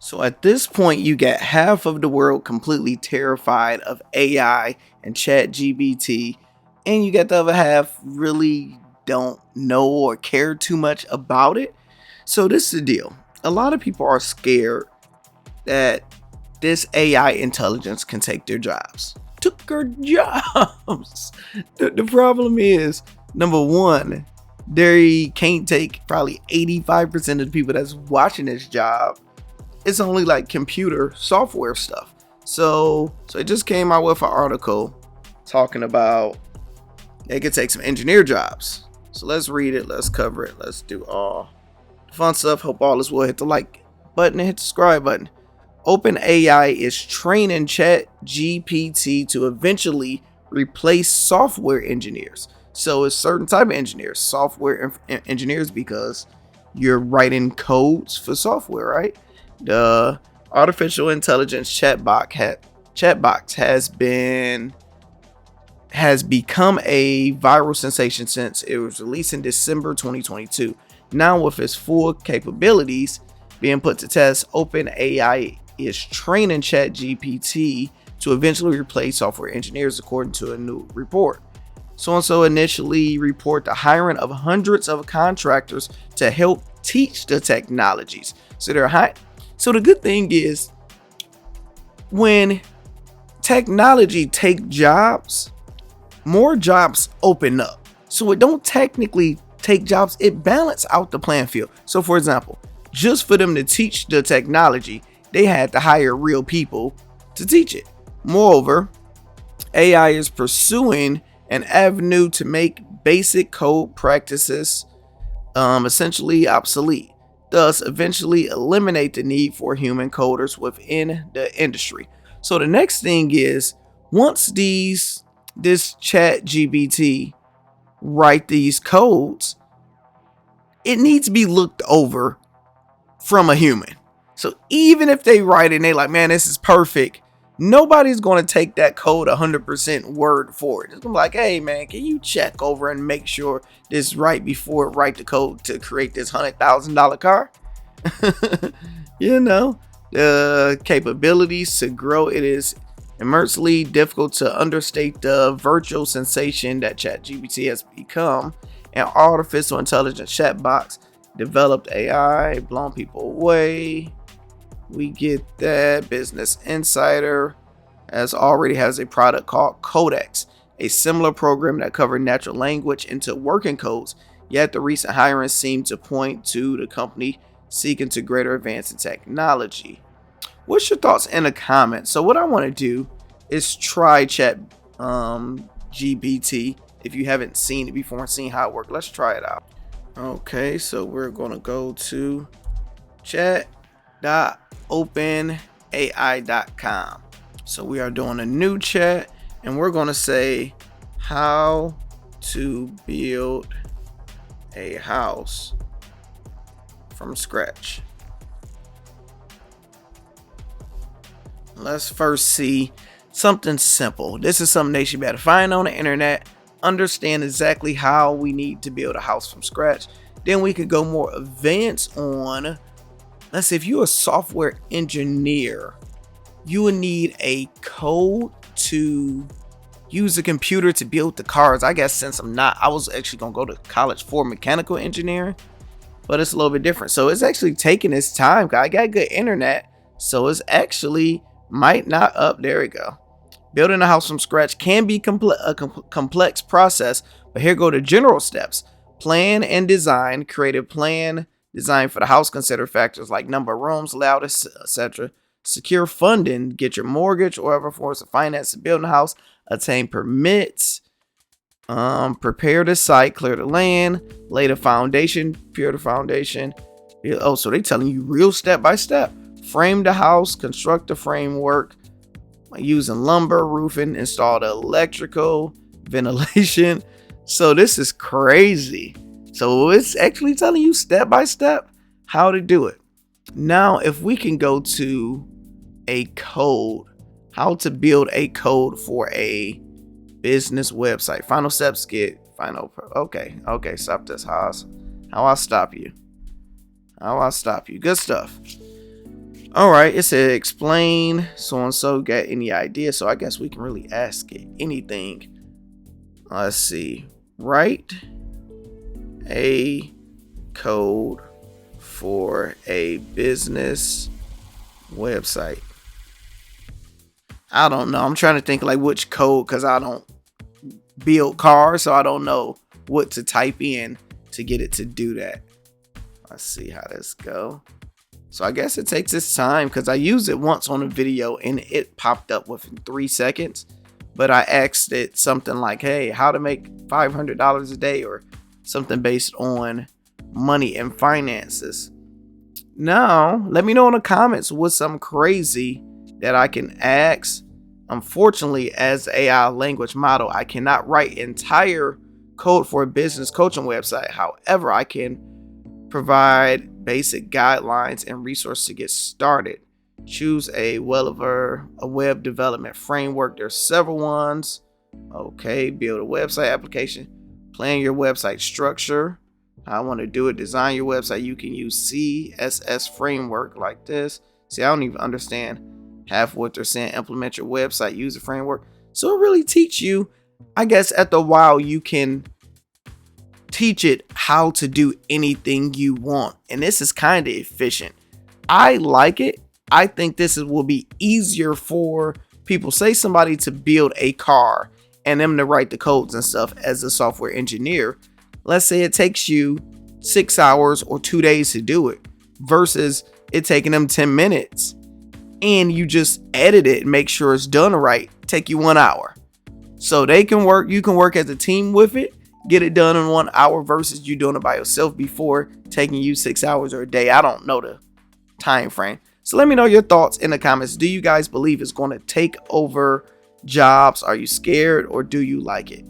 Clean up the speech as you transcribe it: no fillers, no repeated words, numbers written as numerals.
So at this point, you get half of the world completely terrified of AI and ChatGPT, and you get the other half really don't know or care too much about it. So this is the deal. A lot of people are scared that this AI intelligence can take their jobs. Took our jobs. The problem is, number one, they can't take probably 85% of the people that's watching this job. It's only like computer software stuff. So it just came out with an article talking about they could take some engineer jobs. So let's read it, let's cover it, let's do all the fun stuff. Hope all is well. Hit the like button and hit the subscribe button. OpenAI is training ChatGPT to eventually replace software engineers. So it's certain type of engineers, software engineers, because you're writing codes for software, right? The artificial intelligence chatbot has become a viral sensation since it was released in December 2022. Now, with its full capabilities being put to test, OpenAI is training ChatGPT to eventually replace software engineers, according to a new report. So-and-so initially report the hiring of hundreds of contractors to help teach the technologies. So the good thing is, when technology take jobs, more jobs open up. So it don't technically take jobs, it balance out the playing field. So for example, just for them to teach the technology, they had to hire real people to teach it. Moreover, AI is pursuing an avenue to make basic code practices essentially obsolete, thus eventually eliminate the need for human coders within the industry. So the next thing is, once this ChatGPT write these codes, it needs to be looked over from a human. So even if they write it and they like, man, this is perfect, nobody's going to take that code 100% word for it. It's going to be like, hey man, can you check over and make sure this is right before it write the code to create this $100,000 car? The capabilities to grow. It is immensely difficult to understate the virtual sensation that ChatGPT has become. An artificial intelligence chatbots developed AI, blown people away. We get that. Business Insider already has a product called Codex, a similar program that covered natural language into working codes. Yet the recent hiring seemed to point to the company seeking to greater advance in technology. What's your thoughts in the comments? So what I want to do is try GPT. If you haven't seen it before and seen how it works, let's try it out. Okay, so we're going to go to chat.openai.com. So we are doing a new chat, and we're going to say how to build a house from scratch. Let's first see something simple. This is something they should be able to find on the internet, understand exactly how we need to build a house from scratch. Then we could go more advanced on, let's say if you're a software engineer, you would need a code to use a computer to build the cars. I guess since I was actually going to go to college for mechanical engineering, but it's a little bit different. So it's actually taking its time. I got good internet, so it's actually might not up. There we go. Building a house from scratch can be a complex process, but here go the general steps. Plan and design. Create a plan design for the house. Consider factors like number of rooms, layout, etc. Secure funding. Get your mortgage or other forms of finance to build a house. Obtain permits. Prepare the site. Clear the land. Lay the foundation. Prepare the foundation. Oh, so they telling you real step by step. Frame the house. Construct the framework using lumber, roofing, install the electrical, ventilation. So this is crazy. So it's actually telling you step by step how to do it. Now, if we can go to a code, how to build a code for a business website. Final steps, okay, stop this. How I stop you. Good stuff. All right, it said explain so and so. Got any idea? So I guess we can really ask it anything. Let's see. Write a code for a business website. I don't know. I'm trying to think like which code, because I don't build cars, so I don't know what to type in to get it to do that. Let's see how this go. So I guess it takes its time, because I used it once on a video and it popped up within 3 seconds. But I asked it something like, hey, how to make $500 a day, or something based on money and finances. Now, let me know in the comments what's something crazy that I can ask. Unfortunately, as AI language model, I cannot write entire code for a business coaching website. However, I can provide basic guidelines and resources to get started. Choose a web development framework. There's several ones. Okay, build a website application. Plan your website structure. I want to do it. Design your website. You can use CSS framework like this. See, I don't even understand half what they're saying. Implement your website. Use a framework. So it really teach you. I guess at the while you can teach it how to do anything you want, and this is kind of efficient. I like it. I think will be easier for people. Say somebody to build a car and them to write the codes and stuff as a software engineer. Let's say it takes you 6 hours or 2 days to do it, versus it taking them 10 minutes, and you just edit it and make sure it's done right. Take you 1 hour. So they can work. You can work as a team with it. Get it done in 1 hour versus you doing it by yourself before taking you 6 hours or a day. I don't know the time frame. So let me know your thoughts in the comments. Do you guys believe it's going to take over jobs? Are you scared, or do you like it?